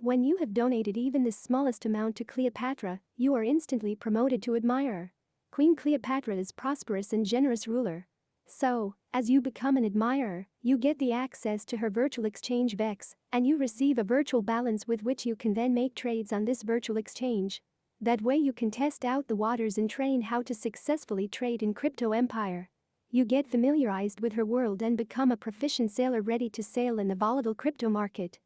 When you have donated even the smallest amount to Cleopatra, you are instantly promoted to admirer. Queen Cleopatra is prosperous and generous ruler. So, as you become an admirer, you get the access to her virtual exchange VEX, and you receive a virtual balance with which you can then make trades on this virtual exchange. That way you can test out the waters and train how to successfully trade in crypto empire. You get familiarized with her world and become a proficient sailor ready to sail in the volatile crypto market.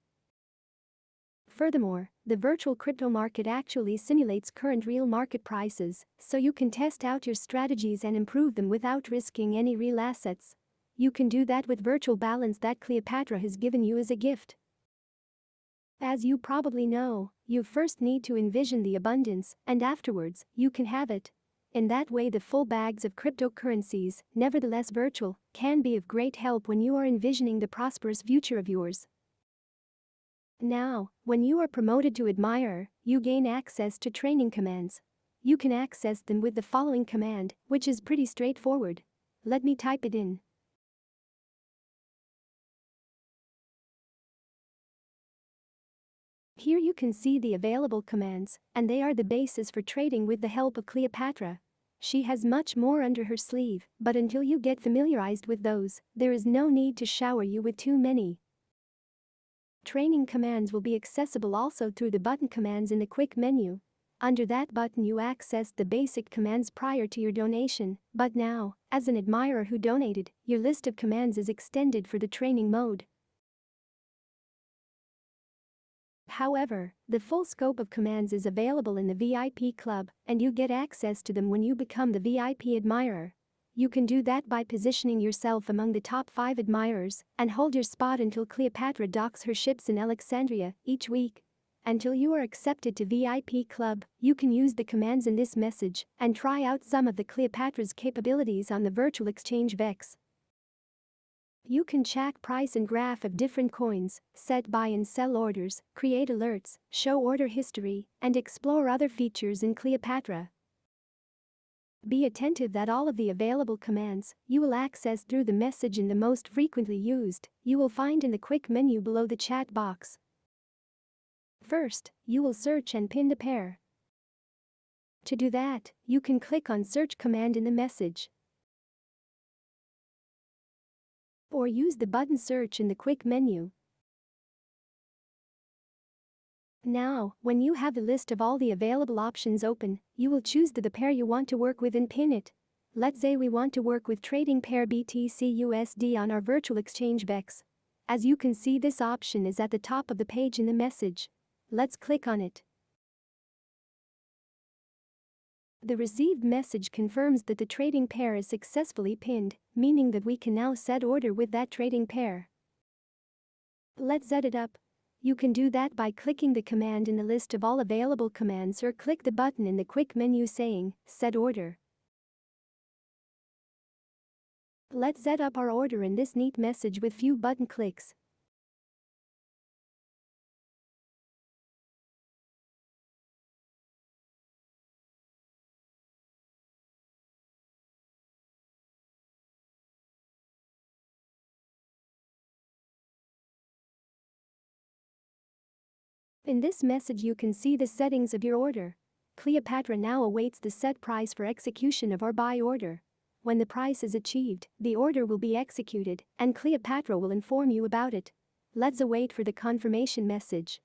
Furthermore, the virtual crypto market actually simulates current real market prices, so you can test out your strategies and improve them without risking any real assets. You can do that with virtual balance that Cleopatra has given you as a gift. As you probably know, you first need to envision the abundance, and afterwards, you can have it. In that way the full bags of cryptocurrencies, nevertheless virtual, can be of great help when you are envisioning the prosperous future of yours. Now, when you are promoted to admirer, you gain access to training commands. You can access them with the following command, which is pretty straightforward. Let me type it in. Here you can see the available commands, and they are the basis for trading with the help of Cleopatra. She has much more under her sleeve, but until you get familiarized with those, there is no need to shower you with too many. Training commands will be accessible also through the button commands in the quick menu. Under that button you accessed the basic commands prior to your donation, but now, as an admirer who donated, your list of commands is extended for the training mode. However, the full scope of commands is available in the VIP club, and you get access to them when you become the VIP admirer. You can do that by positioning yourself among the top 5 admirers and hold your spot until Cleopatra docks her ships in Alexandria each week. Until you are accepted to VIP club, you can use the commands in this message and try out some of the Cleopatra's capabilities on the virtual exchange VEX. You can check price and graph of different coins, set buy and sell orders, create alerts, show order history, and explore other features in Cleopatra. Be attentive that all of the available commands you will access through the message in the most frequently used you will find in the quick menu below the chat box. First, you will search and pin the pair. To do that, you can click on search command in the message, or use the button search in the quick menu. Now, when you have the list of all the available options open, you will choose the pair you want to work with and pin it. Let's say we want to work with trading pair BTC/USD on our virtual exchange VEX. As you can see, this option is at the top of the page in the message. Let's click on it. The received message confirms that the trading pair is successfully pinned, meaning that we can now set order with that trading pair. Let's set it up. You can do that by clicking the command in the list of all available commands or click the button in the quick menu saying, Set Order. Let's set up our order in this neat message with few button clicks. In this message you can see the settings of your order. Cleopatra now awaits the set price for execution of our buy order. When the price is achieved, the order will be executed, and Cleopatra will inform you about it. Let's await for the confirmation message.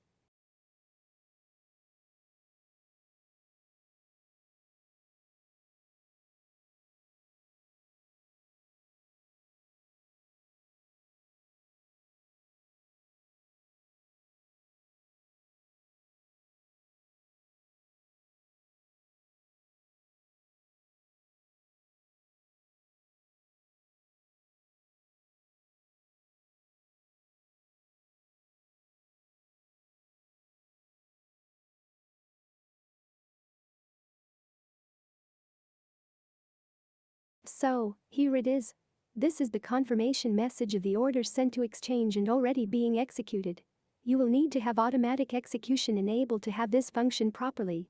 So, here it is. This is the confirmation message of the order sent to exchange and already being executed. You will need to have automatic execution enabled to have this function properly.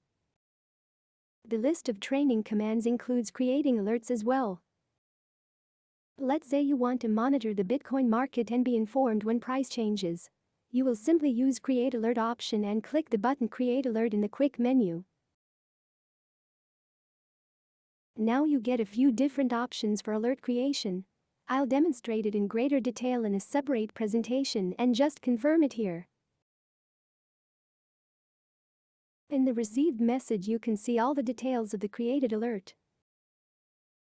The list of training commands includes creating alerts as well. Let's say you want to monitor the Bitcoin market and be informed when price changes. You will simply use Create Alert option and click the button Create Alert in the quick menu. Now you get a few different options for alert creation. I'll demonstrate it in greater detail in a separate presentation and just confirm it here. In the received message you can see all the details of the created alert.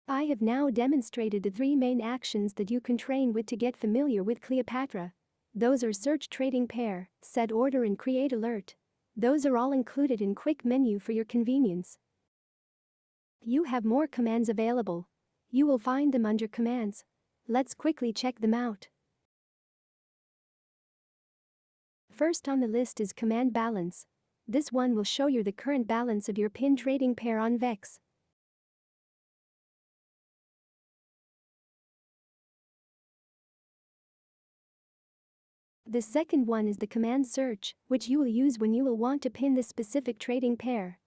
I have now demonstrated the 3 main actions that you can train with to get familiar with Kleopatra. Those are search trading pair, set order and create alert. Those are all included in quick menu for your convenience. You have more commands available. You will find them under commands. Let's quickly check them out. First on the list is command balance. This one will show you the current balance of your pin trading pair on VEX. The second one is the command search, which you will use when you will want to pin the specific trading pair.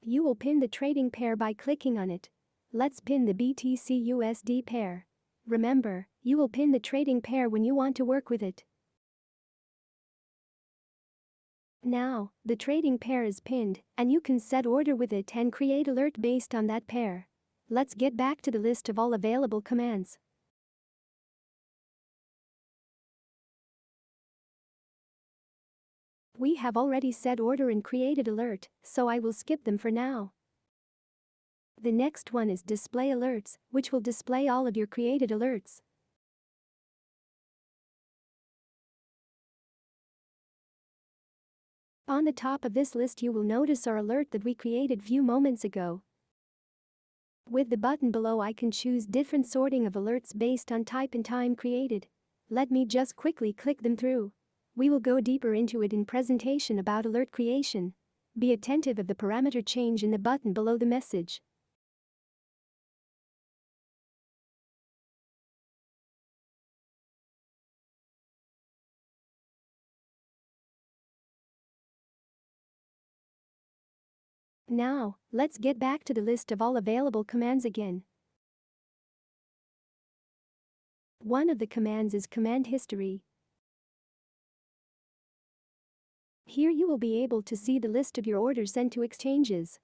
You will pin the trading pair by clicking on it. Let's pin the BTC-USD pair. Remember, you will pin the trading pair when you want to work with it. Now, the trading pair is pinned, and you can set order with it and create alert based on that pair. Let's get back to the list of all available commands. We have already set order and created alert, so I will skip them for now. The next one is display alerts, which will display all of your created alerts. On the top of this list you will notice our alert that we created few moments ago. With the button below I can choose different sorting of alerts based on type and time created. Let me just quickly click them through. We will go deeper into it in presentation about alert creation. Be attentive of the parameter change in the button below the message. Now, let's get back to the list of all available commands again. One of the commands is command history. Here you will be able to see the list of your orders sent to exchanges.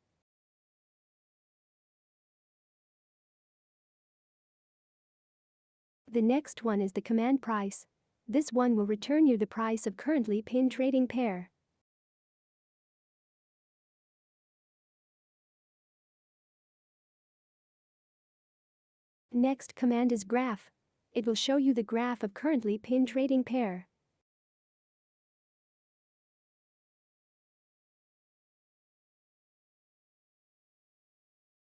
The next one is the command price. This one will return you the price of currently pinned trading pair. Next command is graph. It will show you the graph of currently pinned trading pair.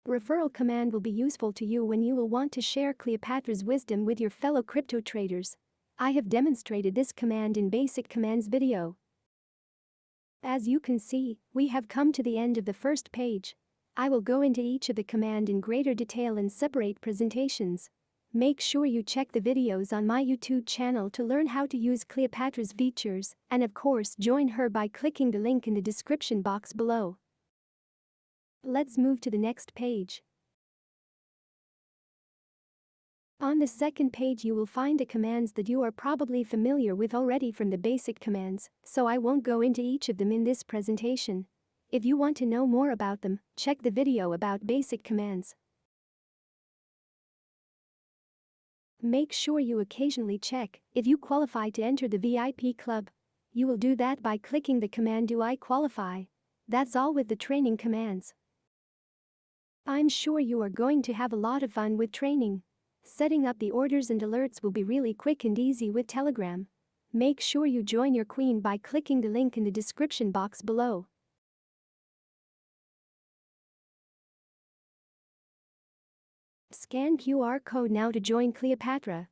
Referral command will be useful to you when you will want to share Kleopatra's wisdom with your fellow crypto traders. I have demonstrated this command in basic commands video. As you can see, we have come to the end of the first page. I will go into each of the command in greater detail in separate presentations. Make sure you check the videos on my YouTube channel to learn how to use Kleopatra's features, and of course join her by clicking the link in the description box below. Let's move to the next page. On the second page you will find the commands that you are probably familiar with already from the basic commands, so I won't go into each of them in this presentation. If you want to know more about them, check the video about basic commands. Make sure you occasionally check if you qualify to enter the VIP club. You will do that by clicking the command Do I qualify? That's all with the training commands. I'm sure you are going to have a lot of fun with training. Setting up the orders and alerts will be really quick and easy with Telegram. Make sure you join your queen by clicking the link in the description box below. Scan QR code now to join Kleopatra.